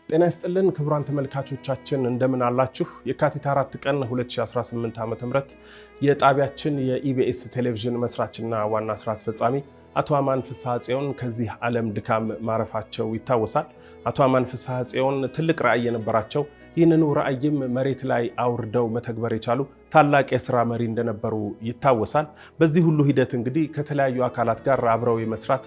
ጤና ይስጥልን ክቡራን ተመልካቾቻችን እንደምን አላችሁ? የካቲት 4 ቀን 2018 ዓ.ም የጣቢያችን የኢቢኤስ ቴሌቪዥን መስራችና ዋና ስራ አስፈጻሚ አቶ አማን ፍስሐ ጽዮን ከዚህ ዓለም ድካም ማረፋቸው ይታወሳል። አቶ አማን ፍስሐ ጽዮን ትልቅ ራዕይ የነበራቸው ይህንኑ ራዕይም መሬት ላይ አውርደው መተግበር የቻሉ ታላቅ የሥራ መሪ እንደነበሩ ይታወሳል። በዚህ ሁሉ ሂደት እንግዲህ ከተለያዩ አካላት ጋር አብረው የመስራት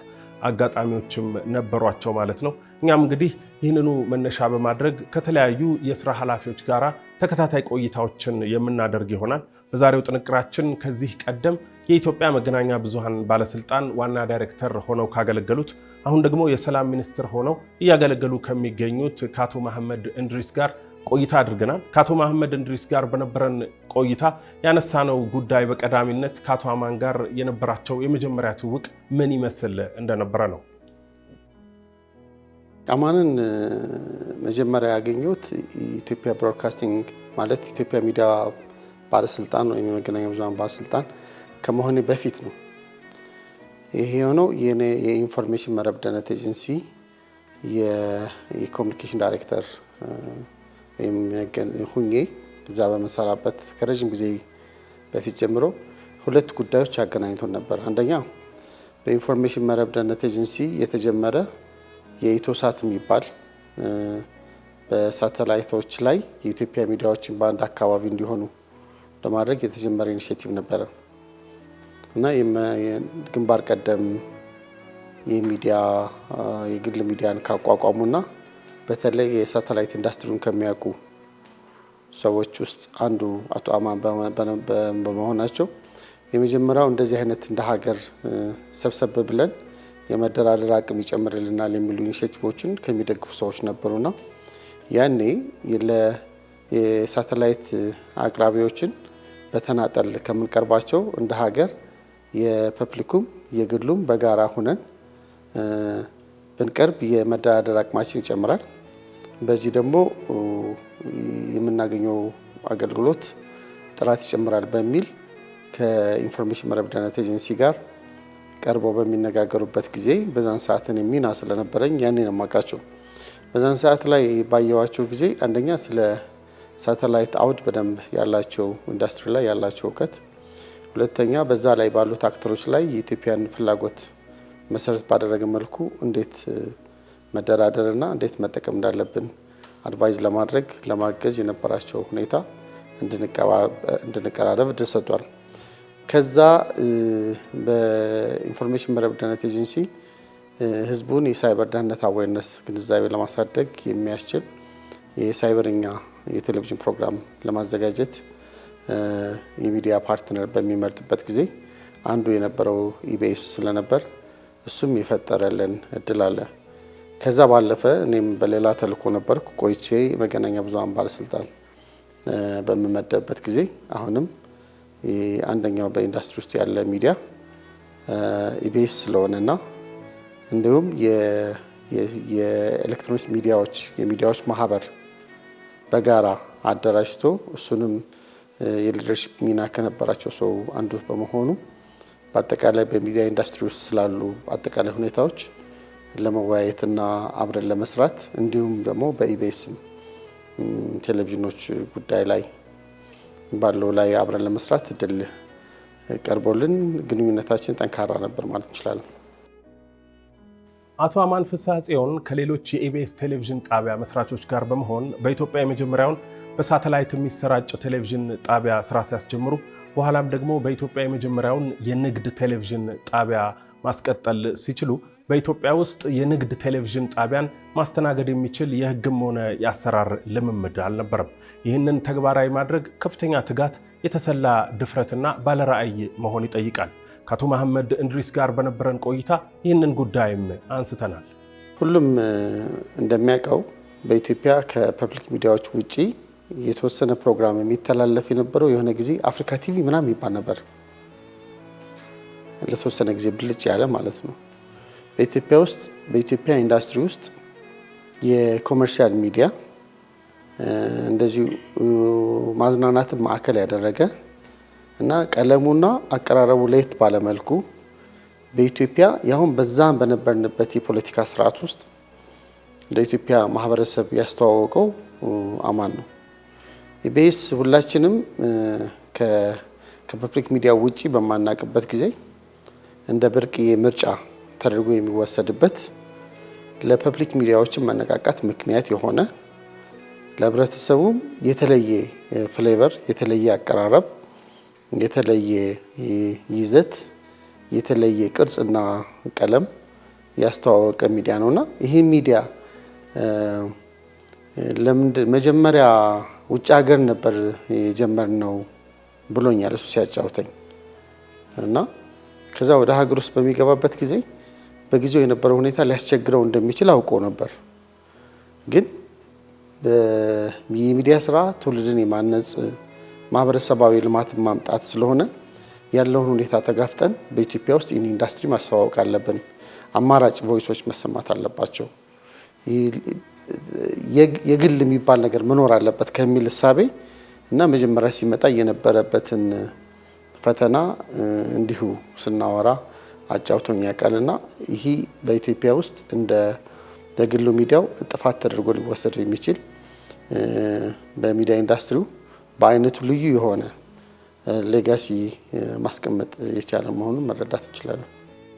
አጋጣሚዎችም ነበሯቸው ማለት ነው። እኛም እንግዲህ ይህንኑ መነሻ በማድረግ ከተለያዩ የሥራ ኃላፊዎች ጋር ተከታታይ ቆይታዎችን የምናደርግ ይሆናል። በዛሬው ጥንቅራችን ከዚህ ቀደም የኢትዮጵያ መገናኛ ብዙሃን ባለስልጣን ዋና ዳይሬክተር ሆነው ካገለገሉት አሁን ደግሞ የሰላም ሚኒስትር ሆነው እያገለገሉ ከሚገኙት ከአቶ መሐመድ እንድሪስ ጋር ቆይታ አድርገናል። ከአቶ መሐመድ እንድሪስ ጋር በነበረን ቆይታ ያነሳነው ጉዳይ በቀዳሚነት ከአቶ አማን ጋር የነበራቸው የመጀመሪያ ትውውቅ ምን ይመስል እንደነበረ ነው። አማንን መጀመሪያ ያገኙት ኢትዮጵያ ብሮድካስቲንግ ማለት ኢትዮጵያ ሚዲያ ባለስልጣን ወይም የመገናኛ ብዙሃን ባለስልጣን ከመሆኔ በፊት ነው። ይሄ የሆነው የኢንፎርሜሽን መረብ ደህንነት ኤጀንሲ የኮሚኒኬሽን ዳይሬክተር ሁኜ እዛ በመሰራበት ከረጅም ጊዜ በፊት ጀምሮ ሁለት ጉዳዮች አገናኝቶን ነበር። አንደኛ በኢንፎርሜሽን መረብ ደህንነት ኤጀንሲ የተጀመረ የኢትዮሳት የሚባል በሳተላይቶች ላይ የኢትዮጵያ ሚዲያዎችን በአንድ አካባቢ እንዲሆኑ ለማድረግ የተጀመረ ኢኒሼቲቭ ነበረ እና ግንባር ቀደም የሚዲያ የግል ሚዲያን ካቋቋሙና በተለይ የሳተላይት ኢንዱስትሪውን ከሚያውቁ ሰዎች ውስጥ አንዱ አቶ አማን በመሆናቸው የመጀመሪያው እንደዚህ አይነት እንደ ሀገር ሰብሰብ ብለን የመደራደር አቅም ይጨምርልናል የሚሉ ኢኒሼቲቮችን ከሚደግፉ ሰዎች ነበሩና ያኔ የሳተላይት አቅራቢዎችን በተናጠል ከምንቀርባቸው እንደ ሀገር የፐብሊኩም የግሉም በጋራ ሆነን ብንቀርብ የመደራደር አቅማችን ይጨምራል። በዚህ ደግሞ የምናገኘው አገልግሎት ጥራት ይጨምራል በሚል ከኢንፎርሜሽን መረብ ደህንነት ኤጀንሲ ጋር ቀርበው በሚነጋገሩበት ጊዜ በዛን ሰዓት እኔ ሚና ስለነበረኝ ያኔ ነው የማውቃቸው። በዛን ሰዓት ላይ ባየዋቸው ጊዜ አንደኛ ስለ ሳተላይት አውድ በደንብ ያላቸው ኢንዱስትሪ ላይ ያላቸው እውቀት፣ ሁለተኛ በዛ ላይ ባሉት አክተሮች ላይ የኢትዮጵያን ፍላጎት መሰረት ባደረገ መልኩ እንዴት መደራደርና እንዴት መጠቀም እንዳለብን አድቫይዝ ለማድረግ ለማገዝ የነበራቸው ሁኔታ እንድንቀራረብ እድል ሰጥቷል። ከዛ በኢንፎርሜሽን መረብ ደህንነት ኤጀንሲ ህዝቡን የሳይበር ደህንነት አዌርነስ ግንዛቤ ለማሳደግ የሚያስችል የሳይበርኛ የቴሌቪዥን ፕሮግራም ለማዘጋጀት የሚዲያ ፓርትነር በሚመርጥበት ጊዜ አንዱ የነበረው ኢቢኤስ ስለነበር እሱም የፈጠረልን እድል አለ። ከዛ ባለፈ እኔም በሌላ ተልእኮ ነበርኩ። ቆይቼ መገናኛ ብዙሃን ባለስልጣን በመመደብበት ጊዜ አሁንም አንደኛው በኢንዱስትሪ ውስጥ ያለ ሚዲያ ኢቢኤስ ስለሆነና እንዲሁም የኤሌክትሮኒክስ የሚዲያዎች ማህበር በጋራ አደራጅቶ እሱንም የሊደርሺፕ ሚና ከነበራቸው ሰው አንዱ በመሆኑ በአጠቃላይ በሚዲያ ኢንዱስትሪ ውስጥ ስላሉ አጠቃላይ ሁኔታዎች ለመወያየትና አብረን ለመስራት እንዲሁም ደግሞ በኢቢኤስ ቴሌቪዥኖች ጉዳይ ላይ ባለው ላይ አብረን ለመስራት እድል ቀርቦልን ግንኙነታችን ጠንካራ ነበር ማለት እንችላለን። አቶ አማን ፍስሐ ጽዮን ከሌሎች የኢቢኤስ ቴሌቪዥን ጣቢያ መስራቾች ጋር በመሆን በኢትዮጵያ የመጀመሪያውን በሳተላይት የሚሰራጭ ቴሌቪዥን ጣቢያ ስራ ሲያስጀምሩ በኋላም ደግሞ በኢትዮጵያ የመጀመሪያውን የንግድ ቴሌቪዥን ጣቢያ ማስቀጠል ሲችሉ በኢትዮጵያ ውስጥ የንግድ ቴሌቪዥን ጣቢያን ማስተናገድ የሚችል የሕግም ሆነ የአሰራር ልምምድ አልነበረም። ይህንን ተግባራዊ ማድረግ ከፍተኛ ትጋት፣ የተሰላ ድፍረትና ባለራዕይ መሆን ይጠይቃል። ከአቶ መሐመድ እንድሪስ ጋር በነበረን ቆይታ ይህንን ጉዳይም አንስተናል። ሁሉም እንደሚያውቀው በኢትዮጵያ ከፐብሊክ ሚዲያዎች ውጪ የተወሰነ ፕሮግራም የሚተላለፍ የነበረው የሆነ ጊዜ አፍሪካ ቲቪ ምናምን ይባል ነበር። ለተወሰነ ጊዜ ብልጭ ያለ ማለት ነው። በኢትዮጵያ ኢንዱስትሪ ውስጥ የኮመርሻል ሚዲያ እንደዚሁ ማዝናናትን ማዕከል ያደረገ እና ቀለሙና አቀራረቡ ለየት ባለመልኩ በኢትዮጵያ ያሁን በዛም በነበርንበት የፖለቲካ ስርዓት ውስጥ ለኢትዮጵያ ማህበረሰብ ያስተዋወቀው አማን ነው። ኢቢኤስ ሁላችንም ከፐብሊክ ሚዲያ ውጪ በማናቅበት ጊዜ እንደ ብርቅዬ ምርጫ ተደርጎ የሚወሰድበት ለፐብሊክ ሚዲያዎችን መነቃቃት ምክንያት የሆነ ለህብረተሰቡም የተለየ ፍሌቨር፣ የተለየ አቀራረብ፣ የተለየ ይዘት፣ የተለየ ቅርጽና ቀለም ያስተዋወቀ ሚዲያ ነውና ይሄ ሚዲያ መጀመሪያ ውጭ ሀገር ነበር የጀመርነው ብሎኛል እሱ ሲያጫውተኝ እና ከዛ ወደ ሀገር ውስጥ በሚገባበት ጊዜ በጊዜው የነበረው ሁኔታ ሊያስቸግረው እንደሚችል አውቆ ነበር። ግን የሚዲያ ስራ ትውልድን የማነጽ ማህበረሰባዊ ልማት ማምጣት ስለሆነ ያለውን ሁኔታ ተጋፍጠን በኢትዮጵያ ውስጥ ይህን ኢንዱስትሪ ማስተዋወቅ አለብን፣ አማራጭ ቮይሶች መሰማት አለባቸው፣ የግል የሚባል ነገር መኖር አለበት ከሚል እሳቤ እና መጀመሪያ ሲመጣ የነበረበትን ፈተና እንዲሁ ስናወራ አጫውቶኝ ያውቃልና ይሄ በኢትዮጵያ ውስጥ እንደ ግሉ ሚዲያው ጥፋት ተደርጎ ሊወሰድ የሚችል በሚዲያ ኢንዱስትሪው በአይነቱ ልዩ የሆነ ሌጋሲ ማስቀመጥ የቻለ መሆኑን መረዳት እንችላለን።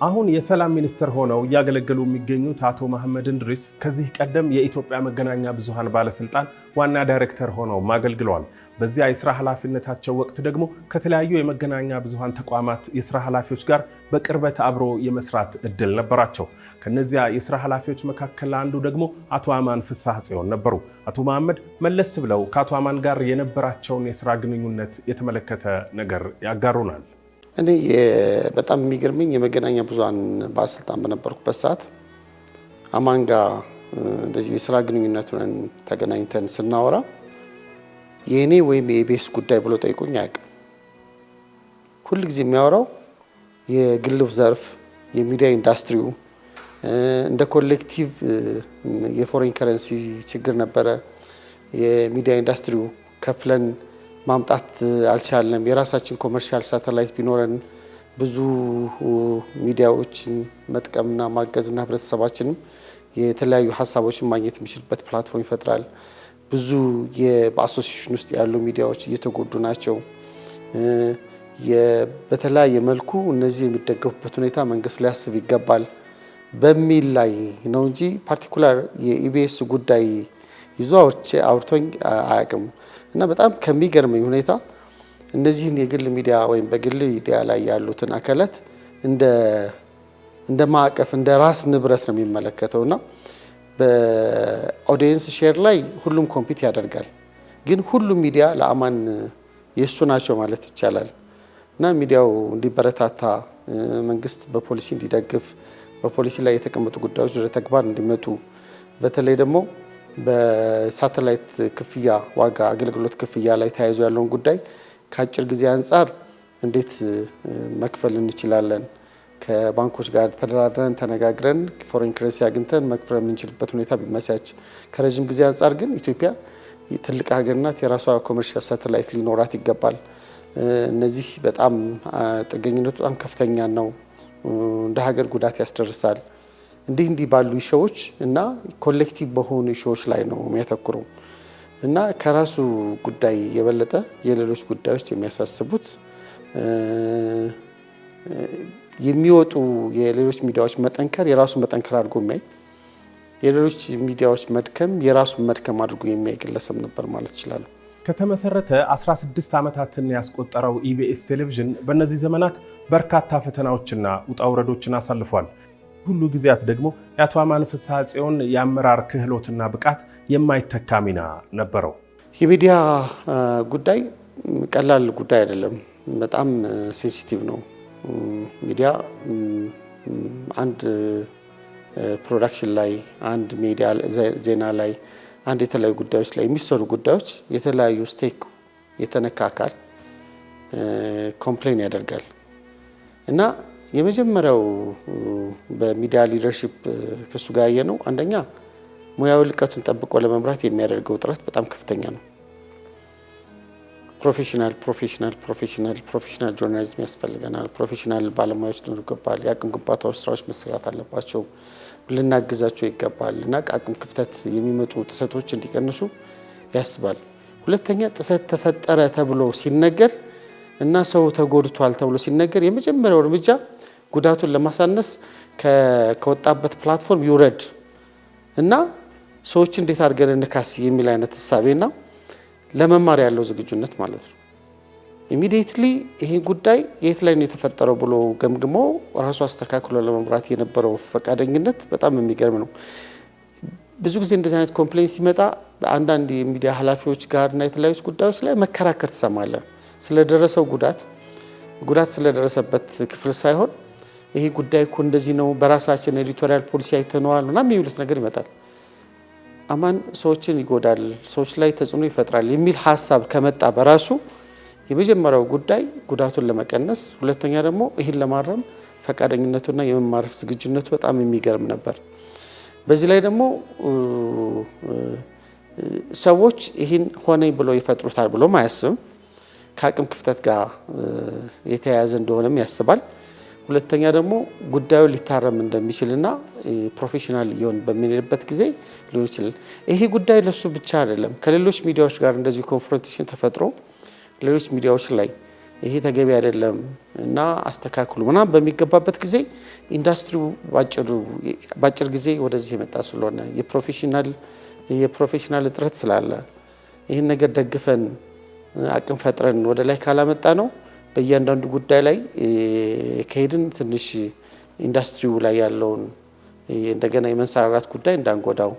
አሁን የሰላም ሚኒስትር ሆነው እያገለገሉ የሚገኙት አቶ መሐመድ እንድሪስ ከዚህ ቀደም የኢትዮጵያ መገናኛ ብዙሃን ባለስልጣን ዋና ዳይሬክተር ሆነው አገልግለዋል። በዚያ የስራ ኃላፊነታቸው ወቅት ደግሞ ከተለያዩ የመገናኛ ብዙሃን ተቋማት የስራ ኃላፊዎች ጋር በቅርበት አብሮ የመስራት እድል ነበራቸው። ከነዚያ የስራ ኃላፊዎች መካከል አንዱ ደግሞ አቶ አማን ፍስሐ ጽዮን ነበሩ። አቶ መሐመድ መለስ ብለው ከአቶ አማን ጋር የነበራቸውን የስራ ግንኙነት የተመለከተ ነገር ያጋሩናል። እኔ በጣም የሚገርመኝ የመገናኛ ብዙሃን ባለስልጣን በነበርኩበት ሰዓት አማን ጋር እንደዚህ የስራ ግንኙነቱን ተገናኝተን ስናወራ የኔ ወይም የኢቢኤስ ጉዳይ ብሎ ጠይቆኝ አያውቅም። ሁል ጊዜ የሚያወራው የግል ዘርፍ፣ የሚዲያ ኢንዱስትሪው እንደ ኮሌክቲቭ የፎሬን ከረንሲ ችግር ነበረ። የሚዲያ ኢንዱስትሪው ከፍለን ማምጣት አልቻለም። የራሳችን ኮመርሻል ሳተላይት ቢኖረን ብዙ ሚዲያዎችን መጥቀምና ማገዝና ህብረተሰባችንም የተለያዩ ሀሳቦችን ማግኘት የሚችልበት ፕላትፎርም ይፈጥራል። ብዙ በአሶሲዬሽን ውስጥ ያሉ ሚዲያዎች እየተጎዱ ናቸው። በተለያየ መልኩ እነዚህ የሚደገፉበት ሁኔታ መንግስት ሊያስብ ይገባል በሚል ላይ ነው እንጂ ፓርቲኩላር የኢቢኤስ ጉዳይ ይዞ አውርቶኝ አያውቅም። እና በጣም ከሚገርመኝ ሁኔታ እነዚህን የግል ሚዲያ ወይም በግል ሚዲያ ላይ ያሉትን አካላት እንደ ማዕቀፍ እንደ ራስ ንብረት ነው የሚመለከተውና በኦዲየንስ ሼር ላይ ሁሉም ኮምፒት ያደርጋል። ግን ሁሉም ሚዲያ ለአማን የሱ ናቸው ማለት ይቻላል። እና ሚዲያው እንዲበረታታ መንግስት በፖሊሲ እንዲደግፍ በፖሊሲ ላይ የተቀመጡ ጉዳዮች ወደ ተግባር እንዲመጡ በተለይ ደግሞ በሳተላይት ክፍያ ዋጋ አገልግሎት ክፍያ ላይ ተያይዞ ያለውን ጉዳይ ከአጭር ጊዜ አንጻር እንዴት መክፈል እንችላለን፣ ከባንኮች ጋር ተደራድረን ተነጋግረን ፎሬን ከረንሲ አግኝተን መክፈል የምንችልበት ሁኔታ ቢመቻች፣ ከረጅም ጊዜ አንጻር ግን ኢትዮጵያ ትልቅ ሀገር ናት፣ የራሷ ኮመርሻል ሳተላይት ሊኖራት ይገባል። እነዚህ በጣም ጥገኝነቱ በጣም ከፍተኛ ነው፣ እንደ ሀገር ጉዳት ያስደርሳል። እንዲህ ባሉ ኢሹዎች እና ኮሌክቲቭ በሆኑ ኢሹዎች ላይ ነው የሚያተኩረው እና ከራሱ ጉዳይ የበለጠ የሌሎች ጉዳዮች የሚያሳስቡት የሚወጡ የሌሎች ሚዲያዎች መጠንከር የራሱ መጠንከር አድርጎ የሚያይ የሌሎች ሚዲያዎች መድከም የራሱ መድከም አድርጎ የሚያይ ግለሰብ ነበር ማለት ይችላል። ከተመሰረተ 16 ዓመታትን ያስቆጠረው ኢቢኤስ ቴሌቪዥን በእነዚህ ዘመናት በርካታ ፈተናዎችና ውጣ ውረዶችን አሳልፏል። ሁሉ ጊዜያት ደግሞ የአቶ አማን ፍስሐ ጽዮን የአመራር ክህሎትና ብቃት የማይተካ ሚና ነበረው። የሚዲያ ጉዳይ ቀላል ጉዳይ አይደለም፣ በጣም ሴንሲቲቭ ነው። ሚዲያ አንድ ፕሮዳክሽን ላይ አንድ ሚዲያ ዜና ላይ አንድ የተለያዩ ጉዳዮች ላይ የሚሰሩ ጉዳዮች የተለያዩ ስቴክ የተነካ አካል ኮምፕሌን ያደርጋል እና የመጀመሪያው በሚዲያ ሊደርሺፕ ከሱ ጋር ያየነው አንደኛ ሙያዊ ልቀቱን ጠብቆ ለመምራት የሚያደርገው ጥረት በጣም ከፍተኛ ነው። ፕሮፌሽናል ጆርናሊዝም ያስፈልገናል። ፕሮፌሽናል ባለሙያዎች ሊኖሩ ይገባል። የአቅም ግንባታዎች ስራዎች መሰራት አለባቸው። ልናግዛቸው ይገባል እና አቅም ክፍተት የሚመጡ ጥሰቶች እንዲቀንሱ ያስባል። ሁለተኛ ጥሰት ተፈጠረ ተብሎ ሲነገር እና ሰው ተጎድቷል ተብሎ ሲነገር የመጀመሪያው እርምጃ ጉዳቱን ለማሳነስ ከወጣበት ፕላትፎርም ይውረድ እና ሰዎች እንዴት አድርገን እንካስ የሚል አይነት ሐሳቤና ለመማር ያለው ዝግጁነት ማለት ነው። ኢሚዲየትሊ ይሄ ጉዳይ የት ላይ ነው የተፈጠረው ብሎ ገምግሞ ራሱ አስተካክሎ ለመምራት የነበረው ፈቃደኝነት በጣም የሚገርም ነው። ብዙ ጊዜ እንደዚህ አይነት ኮምፕሌን ሲመጣ አንዳንድ የሚዲያ ኃላፊዎች ጋርና የተለያዩ ጉዳዮች ላይ መከራከር ተሰማለ። ስለደረሰው ጉዳት ስለደረሰበት ክፍል ሳይሆን ይሄ ጉዳይ እኮ እንደዚህ ነው በራሳችን ኤዲቶሪያል ፖሊሲ አይተነዋል እና የሚሉት ነገር ይመጣል። አማን ሰዎችን ይጎዳል፣ ሰዎች ላይ ተጽዕኖ ይፈጥራል የሚል ሐሳብ ከመጣ በራሱ የመጀመሪያው ጉዳይ ጉዳቱን ለመቀነስ፣ ሁለተኛ ደግሞ ይህን ለማረም ፈቃደኝነቱና የመማር ዝግጁነቱ በጣም የሚገርም ነበር። በዚህ ላይ ደግሞ ሰዎች ይህን ሆነኝ ብሎ ይፈጥሩታል ብሎ ማያስብም፣ ከአቅም ክፍተት ጋር የተያያዘ እንደሆነም ያስባል። ሁለተኛ ደግሞ ጉዳዩ ሊታረም እንደሚችልና ፕሮፌሽናል ይሆን በሚልበት ጊዜ ሊሆን ይችላል። ይሄ ጉዳይ ለሱ ብቻ አይደለም። ከሌሎች ሚዲያዎች ጋር እንደዚህ ኮንፍሮንቴሽን ተፈጥሮ ሌሎች ሚዲያዎች ላይ ይሄ ተገቢ አይደለም እና አስተካክሉ ምናምን በሚገባበት ጊዜ ኢንዱስትሪው ባጭር ጊዜ ወደዚህ የመጣ ስለሆነ የፕሮፌሽናል እጥረት ስላለ ይህን ነገር ደግፈን አቅም ፈጥረን ወደ ላይ ካላመጣ ነው በእያንዳንዱ ጉዳይ ላይ ከሄድን ትንሽ ኢንዱስትሪው ላይ ያለውን እንደገና የመንሰራራት ጉዳይ እንዳንጎዳው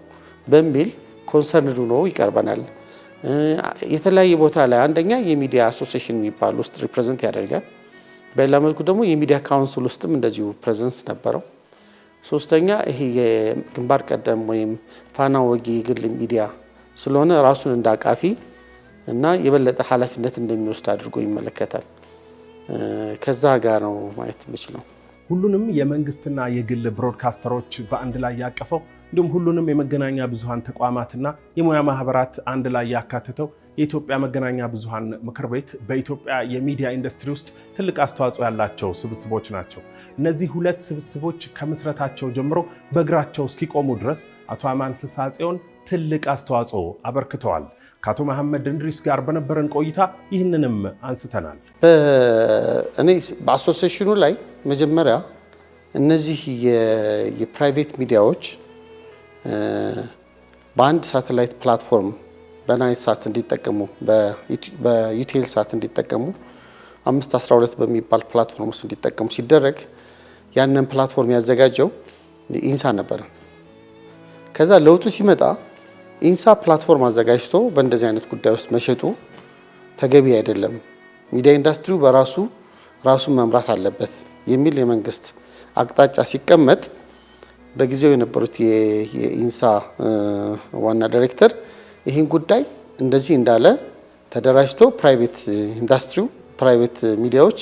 በሚል ኮንሰርንድ ሆኖ ይቀርበናል። የተለያየ ቦታ ላይ አንደኛ የሚዲያ አሶሲዬሽን የሚባል ውስጥ ሪፕሬዘንት ያደርጋል። በሌላ መልኩ ደግሞ የሚዲያ ካውንስል ውስጥም እንደዚሁ ፕሬዘንስ ነበረው። ሶስተኛ ይሄ የግንባር ቀደም ወይም ፋና ወጊ የግል ሚዲያ ስለሆነ ራሱን እንዳቃፊ እና የበለጠ ኃላፊነት እንደሚወስድ አድርጎ ይመለከታል። ከዛ ጋር ነው ማየት የምችለው። ሁሉንም የመንግስትና የግል ብሮድካስተሮች በአንድ ላይ ያቀፈው እንዲሁም ሁሉንም የመገናኛ ብዙሃን ተቋማትና የሙያ ማህበራት አንድ ላይ ያካተተው የኢትዮጵያ መገናኛ ብዙሃን ምክር ቤት በኢትዮጵያ የሚዲያ ኢንዱስትሪ ውስጥ ትልቅ አስተዋጽኦ ያላቸው ስብስቦች ናቸው። እነዚህ ሁለት ስብስቦች ከምስረታቸው ጀምሮ በእግራቸው እስኪቆሙ ድረስ አቶ አማን ፍስሐ ጽዮን ትልቅ አስተዋጽኦ አበርክተዋል። ከአቶ መሐመድ እንድሪስ ጋር በነበረን ቆይታ ይህንንም አንስተናል። እኔ በአሶሲዬሽኑ ላይ መጀመሪያ እነዚህ የፕራይቬት ሚዲያዎች በአንድ ሳተላይት ፕላትፎርም በናይል ሳት እንዲጠቀሙ በዩቴል ሳት እንዲጠቀሙ 512 በሚባል ፕላትፎርም ውስጥ እንዲጠቀሙ ሲደረግ ያንን ፕላትፎርም ያዘጋጀው ኢንሳ ነበር። ከዛ ለውጡ ሲመጣ ኢንሳ ፕላትፎርም አዘጋጅቶ በእንደዚህ አይነት ጉዳይ ውስጥ መሸጡ ተገቢ አይደለም፣ ሚዲያ ኢንዱስትሪው ራሱን መምራት አለበት የሚል የመንግስት አቅጣጫ ሲቀመጥ በጊዜው የነበሩት የኢንሳ ዋና ዳይሬክተር ይህን ጉዳይ እንደዚህ እንዳለ ተደራጅቶ ፕራይቬት ሚዲያዎች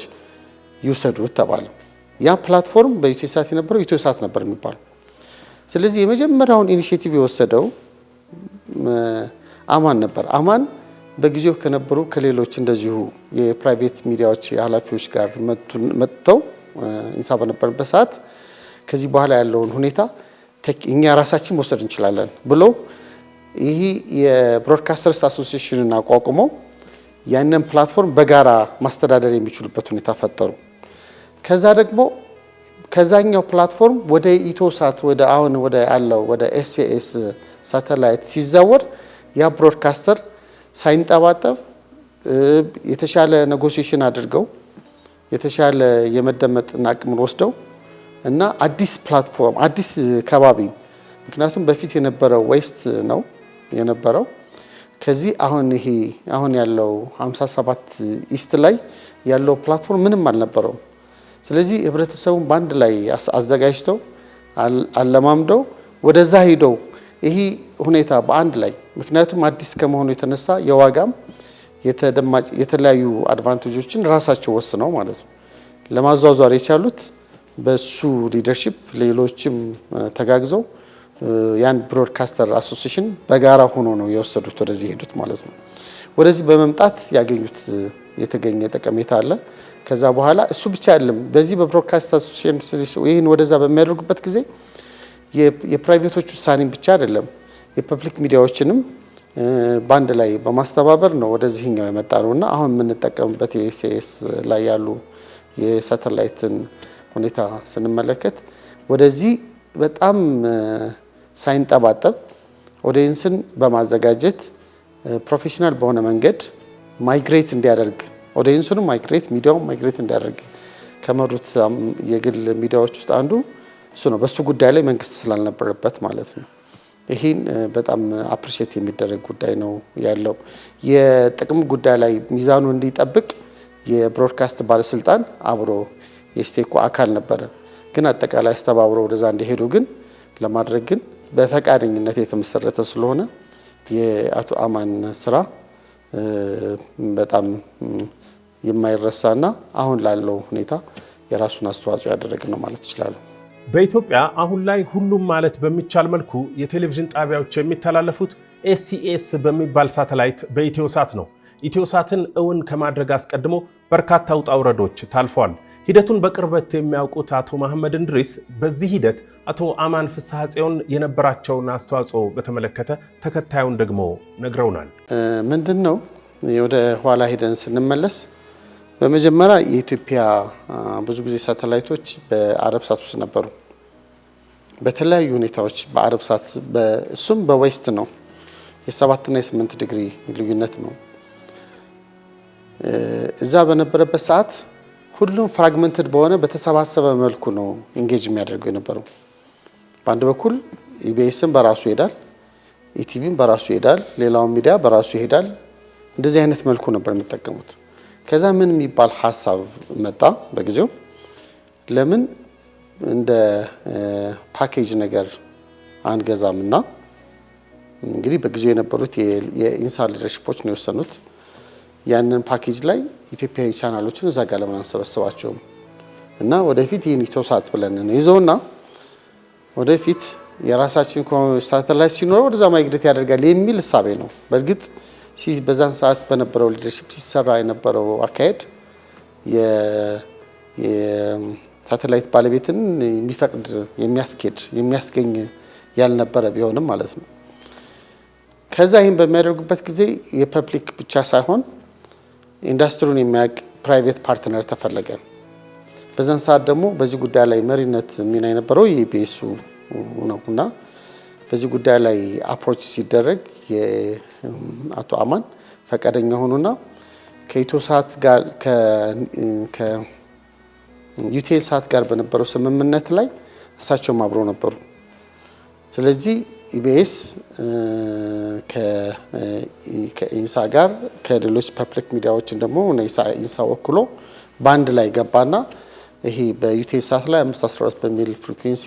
ይውሰዱት ተባለ። ያ ፕላትፎርም በኢትዮሳት የነበረው ኢትዮሳት ነበር የሚባለው። ስለዚህ የመጀመሪያውን ኢኒሼቲቭ የወሰደው አማን ነበር። አማን በጊዜው ከነበሩ ከሌሎች እንደዚሁ የፕራይቬት ሚዲያዎች ኃላፊዎች ጋር መጥተው ኢንሳ በነበረበት ሰዓት ከዚህ በኋላ ያለውን ሁኔታ እኛ ራሳችን መውሰድ እንችላለን ብሎ ይህ የብሮድካስተርስ አሶሲዬሽንን አቋቁመው ያንን ፕላትፎርም በጋራ ማስተዳደር የሚችሉበት ሁኔታ ፈጠሩ። ከዛ ደግሞ ከዛኛው ፕላትፎርም ወደ ኢትዮሳት ወደ ኤስኤስ ሳተላይት ሲዛወር ያ ብሮድካስተር ሳይንጠባጠብ የተሻለ ኔጎሲዬሽን አድርገው የተሻለ የመደመጥና አቅምን ወስደው እና አዲስ ፕላትፎርም አዲስ ከባቢ፣ ምክንያቱም በፊት የነበረው ዌስት ነው የነበረው። ከዚህ አሁን ያለው 57 ኢስት ላይ ያለው ፕላትፎርም ምንም አልነበረው። ስለዚህ ህብረተሰቡን በአንድ ላይ አዘጋጅተው አለማምደው ወደዛ ሄደው ይሄ ሁኔታ በአንድ ላይ ምክንያቱም አዲስ ከመሆኑ የተነሳ የዋጋም የተለያዩ አድቫንቴጆችን ራሳቸው ወስነው ማለት ነው ለማዟዟር የቻሉት በሱ ሊደርሺፕ ሌሎችም ተጋግዘው ያን ብሮድካስተር አሶሲዬሽን በጋራ ሆኖ ነው የወሰዱት ወደዚህ ሄዱት ማለት ነው። ወደዚህ በመምጣት ያገኙት የተገኘ ጠቀሜታ አለ። ከዛ በኋላ እሱ ብቻ አይደለም። በዚህ በብሮድካስት አሶሲዬሽን ይሄን ወደዛ በሚያደርጉበት ጊዜ የፕራይቬቶች ውሳኔን ብቻ አይደለም የፐብሊክ ሚዲያዎችንም ባንድ ላይ በማስተባበር ነው ወደዚህኛው የመጣ ነውና አሁን የምንጠቀምበት የኤስኤስ ላይ ያሉ የሳተላይትን ሁኔታ ስንመለከት ወደዚህ በጣም ሳይንጠባጠብ ኦዲየንስን በማዘጋጀት ፕሮፌሽናል በሆነ መንገድ ማይግሬት እንዲያደርግ ኦዲየንሱንም ማይግሬት ሚዲያውም ማይግሬት እንዲያደርግ ከመሩት የግል ሚዲያዎች ውስጥ አንዱ እሱ ነው። በሱ ጉዳይ ላይ መንግስት ስላልነበረበት ማለት ነው። ይሄን በጣም አፕሪሺየት የሚደረግ ጉዳይ ነው ያለው። የጥቅም ጉዳይ ላይ ሚዛኑ እንዲጠብቅ የብሮድካስት ባለስልጣን አብሮ የስቴኩ አካል ነበረ። ግን አጠቃላይ አስተባብሮ ወደዛ እንዲሄዱ ግን ለማድረግ ግን በፈቃደኝነት የተመሰረተ ስለሆነ የአቶ አማን ስራ በጣም የማይረሳና አሁን ላለው ሁኔታ የራሱን አስተዋጽኦ ያደረገ ነው ማለት ይችላል። በኢትዮጵያ አሁን ላይ ሁሉም ማለት በሚቻል መልኩ የቴሌቪዥን ጣቢያዎች የሚተላለፉት ኤስሲኤስ በሚባል ሳተላይት በኢትዮሳት ነው። ኢትዮሳትን እውን ከማድረግ አስቀድሞ በርካታ ውጣ ውረዶች ታልፈዋል። ሂደቱን በቅርበት የሚያውቁት አቶ መሐመድ እንድሪስ በዚህ ሂደት አቶ አማን ፍስሐ ጽዮን የነበራቸውን አስተዋጽኦ በተመለከተ ተከታዩን ደግሞ ነግረውናል። ምንድነው ወደ ኋላ ሄደን ስንመለስ በመጀመሪያ የኢትዮጵያ ብዙ ጊዜ ሳተላይቶች በአረብ ሳት ውስጥ ነበሩ። በተለያዩ ሁኔታዎች በአረብ ሳት እሱም በዌስት ነው። የ7 እና የ8 ዲግሪ ልዩነት ነው። እዛ በነበረበት ሰዓት ሁሉም ፍራግመንትድ በሆነ በተሰባሰበ መልኩ ነው ኢንጌጅ የሚያደርገው የነበረው። በአንድ በኩል ኢቢኤስም በራሱ ይሄዳል፣ ኢቲቪም በራሱ ይሄዳል፣ ሌላው ሚዲያ በራሱ ይሄዳል። እንደዚህ አይነት መልኩ ነበር የሚጠቀሙት። ከዛ ምን የሚባል ሐሳብ መጣ በጊዜው ለምን እንደ ፓኬጅ ነገር አንገዛምና እንግዲህ በጊዜው የነበሩት የኢንሳ ሊደርሺፖች ነው የወሰኑት። ያንን ፓኬጅ ላይ ኢትዮጵያዊ ቻናሎችን እዛ ጋር ለምን አንሰበስባቸውም እና ወደፊት ይህን ኢትዮሳት ብለን ነው ይዘውና ወደፊት የራሳችን ሳተላይት ሲኖረው ወደዛ ማይግሬት ያደርጋል የሚል እሳቤ ነው። በእርግጥ በዛን ሰዓት በነበረው ሊደርሺፕ ሲሰራ የነበረው አካሄድ የሳተላይት ባለቤትን የሚፈቅድ የሚያስገኝ ያልነበረ ቢሆንም ማለት ነው። ከዛ ይህን በሚያደርጉበት ጊዜ የፐብሊክ ብቻ ሳይሆን ኢንዱስትሪውን የሚያውቅ ፕራይቬት ፓርትነር ተፈለገ። በዛን ሰዓት ደግሞ በዚህ ጉዳይ ላይ መሪነት ሚና የነበረው የኢቢኤሱ ነውና በዚህ ጉዳይ ላይ አፕሮች ሲደረግ የአቶ አማን ፈቃደኛ ሆኑና ከኢትዮሳት ጋር ከዩቴል ሳት ጋር በነበረው ስምምነት ላይ እሳቸውም አብረው ነበሩ። ስለዚህ ኢቢኤስ ከኢንሳ ጋር ከሌሎች ፐብሊክ ሚዲያዎችን ደግሞ ኢንሳ ወክሎ ባንድ ላይ ገባና ይሄ በዩቴል ሳት ላይ 512 በሚል ፍሪኩዌንሲ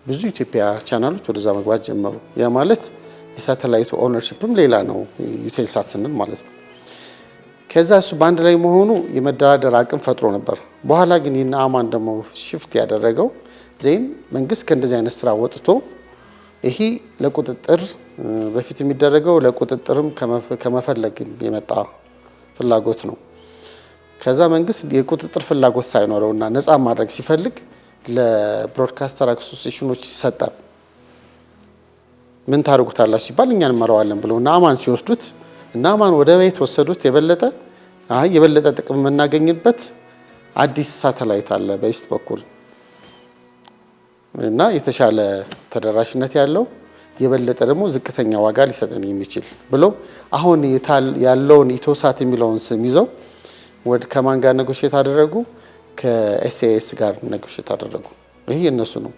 ብዙ ኢትዮጵያ ቻናሎች ወደዛ መግባት ጀመሩ። ያ ማለት የሳተላይቱ ኦነርሺፕም ሌላ ነው ዩቴል ሳት ስንል ማለት ነው። ከዛ እሱ ባንድ ላይ መሆኑ የመደራደር አቅም ፈጥሮ ነበር። በኋላ ግን ይህን አማን ደግሞ ሽፍት ያደረገው ዜን መንግስት ከእንደዚህ አይነት ስራ ወጥቶ ይሄ ለቁጥጥር በፊት የሚደረገው ለቁጥጥርም ከመፈለግ የመጣ ፍላጎት ነው። ከዛ መንግስት የቁጥጥር ፍላጎት ሳይኖረውና ነፃ ማድረግ ሲፈልግ ለብሮድካስተር አሶሲዬሽኖች ይሰጣል። ምን ታደርጉታላችሁ ሲባል እኛ እንመራዋለን ብለውና አማን ሲወስዱት እና አማን ወደ ቤት ወሰዱት። የበለጠ ጥቅም የምናገኝበት አዲስ ሳተላይት አለ በኢስት በኩል እና የተሻለ ተደራሽነት ያለው የበለጠ ደግሞ ዝቅተኛ ዋጋ ሊሰጠን የሚችል ብሎ አሁን ያለውን ኢትዮሳት የሚለውን ስም ይዘው ወደ ከማን ጋር ነጎሼት አደረጉ? ከኤስኤስ ጋር ነጎሼት አደረጉ። ይሄ የነሱ ነው።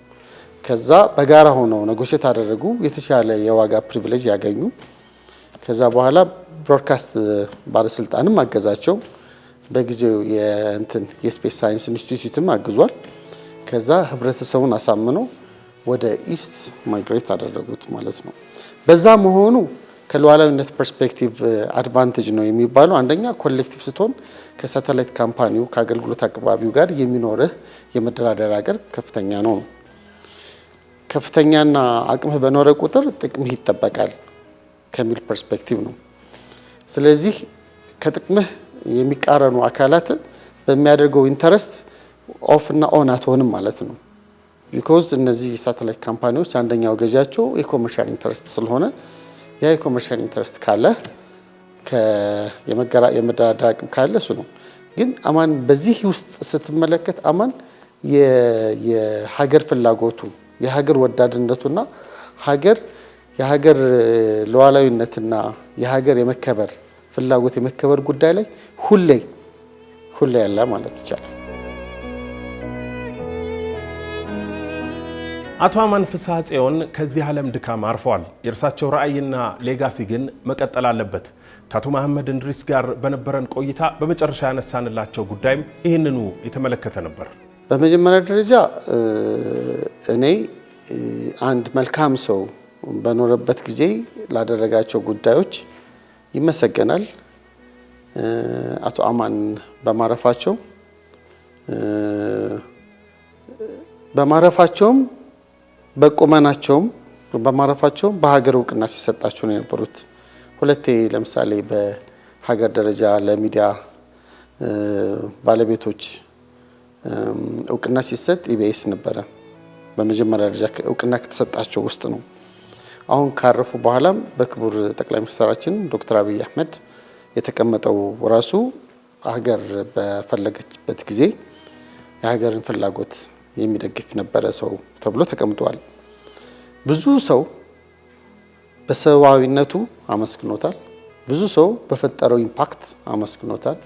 ከዛ በጋራ ሆነው ነጎሼት አደረጉ። የተሻለ የዋጋ ፕሪቪሌጅ ያገኙ። ከዛ በኋላ ብሮድካስት ባለስልጣንም አገዛቸው። በጊዜው የስፔስ ሳይንስ ኢንስቲትዩትም አግዟል። ከዛ ህብረተሰቡን አሳምነው ወደ ኢስት ማይግሬት አደረጉት ማለት ነው። በዛ መሆኑ ከሉዓላዊነት ፐርስፔክቲቭ አድቫንቴጅ ነው የሚባለው። አንደኛ ኮሌክቲቭ ስትሆን ከሳተላይት ካምፓኒው ከአገልግሎት አቅራቢው ጋር የሚኖርህ የመደራደር አገር ከፍተኛ ነው። ከፍተኛና አቅምህ በኖረ ቁጥር ጥቅምህ ይጠበቃል ከሚል ፐርስፔክቲቭ ነው። ስለዚህ ከጥቅምህ የሚቃረኑ አካላት በሚያደርገው ኢንተረስት ኦፍ እና ኦን አትሆንም ማለት ነው። ቢኮዝ እነዚህ ሳተላይት ካምፓኒዎች አንደኛው ገዣቸው የኮመርሻል ኢንተረስት ስለሆነ ያ የኮመርሻል ኢንተረስት ካለ የመደራደር አቅም ካለ እሱ ነው። ግን አማን በዚህ ውስጥ ስትመለከት አማን የሀገር ፍላጎቱ የሀገር ወዳድነቱና የሀገር ሉዓላዊነትና የሀገር የመከበር ፍላጎት የመከበር ጉዳይ ላይ ሁሌ ያለ ማለት ይቻላል። አቶ አማን ፍስሐ ጽዮን ከዚህ ዓለም ድካም አርፈዋል። የእርሳቸው ራዕይና ሌጋሲ ግን መቀጠል አለበት። ከአቶ መሐመድ እንድሪስ ጋር በነበረን ቆይታ በመጨረሻ ያነሳንላቸው ጉዳይም ይህንኑ የተመለከተ ነበር። በመጀመሪያ ደረጃ እኔ አንድ መልካም ሰው በኖረበት ጊዜ ላደረጋቸው ጉዳዮች ይመሰገናል። አቶ አማን በማረፋቸውም በቁመናቸውም በሀገር እውቅና ሲሰጣቸው ነው የነበሩት። ሁለቴ ለምሳሌ በሀገር ደረጃ ለሚዲያ ባለቤቶች እውቅና ሲሰጥ ኢቢኤስ ነበረ በመጀመሪያ ደረጃ እውቅና ከተሰጣቸው ውስጥ ነው። አሁን ካረፉ በኋላም በክቡር ጠቅላይ ሚኒስትራችን ዶክተር አብይ አህመድ የተቀመጠው ራሱ ሀገር በፈለገችበት ጊዜ የሀገርን ፍላጎት የሚደግፍ ነበረ ሰው ተብሎ ተቀምጧል። ብዙ ሰው በሰዋዊነቱ አመስግኖታል። ብዙ ሰው በፈጠረው ኢምፓክት አመስግኖታል።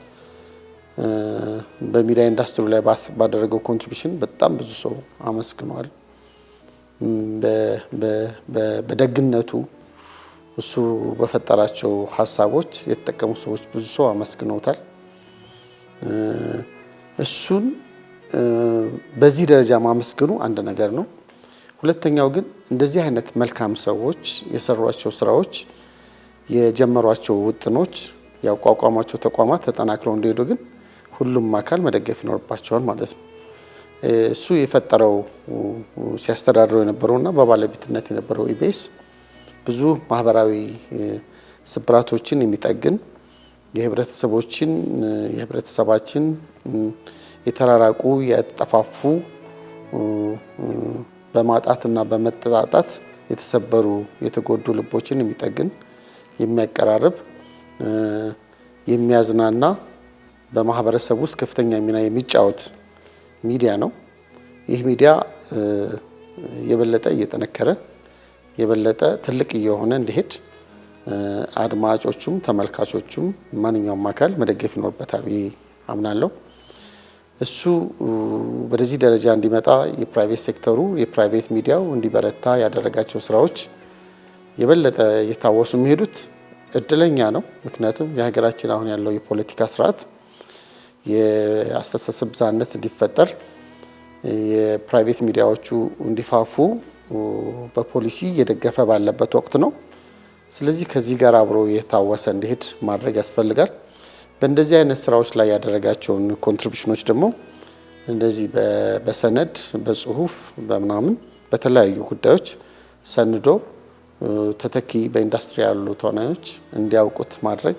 በሚዲያ ኢንዱስትሪ ላይ ባደረገው ኮንትሪቢዩሽን በጣም ብዙ ሰው አመስግኗል። በደግነቱ እሱ በፈጠራቸው ሀሳቦች የተጠቀሙ ሰዎች ብዙ ሰው አመስግኖታል። እሱን በዚህ ደረጃ ማመስገኑ አንድ ነገር ነው። ሁለተኛው ግን እንደዚህ አይነት መልካም ሰዎች የሰሯቸው ስራዎች፣ የጀመሯቸው ውጥኖች፣ ያቋቋሟቸው ተቋማት ተጠናክረው እንዲሄዱ ግን ሁሉም አካል መደገፍ ይኖርባቸዋል ማለት ነው። እሱ የፈጠረው ሲያስተዳድረው የነበረውና በባለቤትነት የነበረው ኢቢኤስ ብዙ ማህበራዊ ስብራቶችን የሚጠግን የህብረተሰባችን የተራራቁ የተጠፋፉ በማጣትና በመጠጣጣት የተሰበሩ የተጎዱ ልቦችን የሚጠግን የሚያቀራርብ የሚያዝናና በማህበረሰብ ውስጥ ከፍተኛ ሚና የሚጫወት ሚዲያ ነው። ይህ ሚዲያ የበለጠ እየጠነከረ የበለጠ ትልቅ እየሆነ እንዲሄድ አድማጮቹም ተመልካቾቹም ማንኛውም አካል መደገፍ ይኖርበታል ብዬ አምናለሁ። እሱ ወደዚህ ደረጃ እንዲመጣ የፕራይቬት ሴክተሩ የፕራይቬት ሚዲያው እንዲበረታ ያደረጋቸው ስራዎች የበለጠ እየታወሱ የሚሄዱት እድለኛ ነው። ምክንያቱም የሀገራችን አሁን ያለው የፖለቲካ ስርዓት የአስተሳሰብ ብዝሃነት እንዲፈጠር የፕራይቬት ሚዲያዎቹ እንዲፋፉ በፖሊሲ እየደገፈ ባለበት ወቅት ነው። ስለዚህ ከዚህ ጋር አብሮ የታወሰ እንዲሄድ ማድረግ ያስፈልጋል። በእንደዚህ አይነት ስራዎች ላይ ያደረጋቸውን ኮንትሪቢዩሽኖች ደግሞ እንደዚህ በሰነድ በጽሁፍ በምናምን በተለያዩ ጉዳዮች ሰንዶ ተተኪ በኢንዱስትሪ ያሉ ተዋናዮች እንዲያውቁት ማድረግ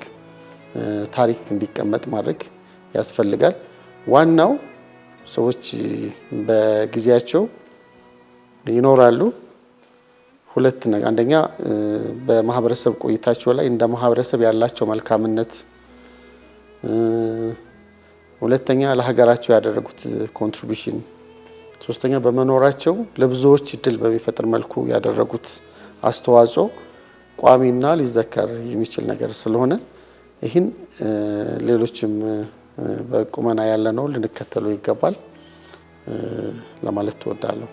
ታሪክ እንዲቀመጥ ማድረግ ያስፈልጋል። ዋናው ሰዎች በጊዜያቸው ይኖራሉ። ሁለት ነገር፣ አንደኛ በማህበረሰብ ቆይታቸው ላይ እንደ ማህበረሰብ ያላቸው መልካምነት፣ ሁለተኛ ለሀገራቸው ያደረጉት ኮንትሪቢዩሽን፣ ሶስተኛ በመኖራቸው ለብዙዎች እድል በሚፈጥር መልኩ ያደረጉት አስተዋጽኦ ቋሚና ሊዘከር የሚችል ነገር ስለሆነ ይህን ሌሎችም በቁመና ያለነው ልንከተሉ ይገባል ለማለት እወዳለሁ።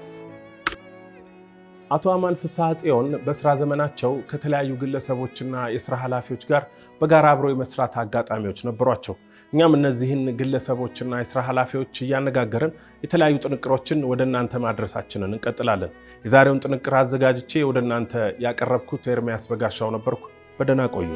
አቶ አማን ፍስሐ ጽዮን በስራ ዘመናቸው ከተለያዩ ግለሰቦችና የስራ ኃላፊዎች ጋር በጋራ አብረው የመስራት አጋጣሚዎች ነበሯቸው። እኛም እነዚህን ግለሰቦችና የስራ ኃላፊዎች እያነጋገርን የተለያዩ ጥንቅሮችን ወደ እናንተ ማድረሳችንን እንቀጥላለን። የዛሬውን ጥንቅር አዘጋጅቼ ወደ እናንተ ያቀረብኩት ኤርሚያስ በጋሻው ነበርኩ። በደህና ቆዩ።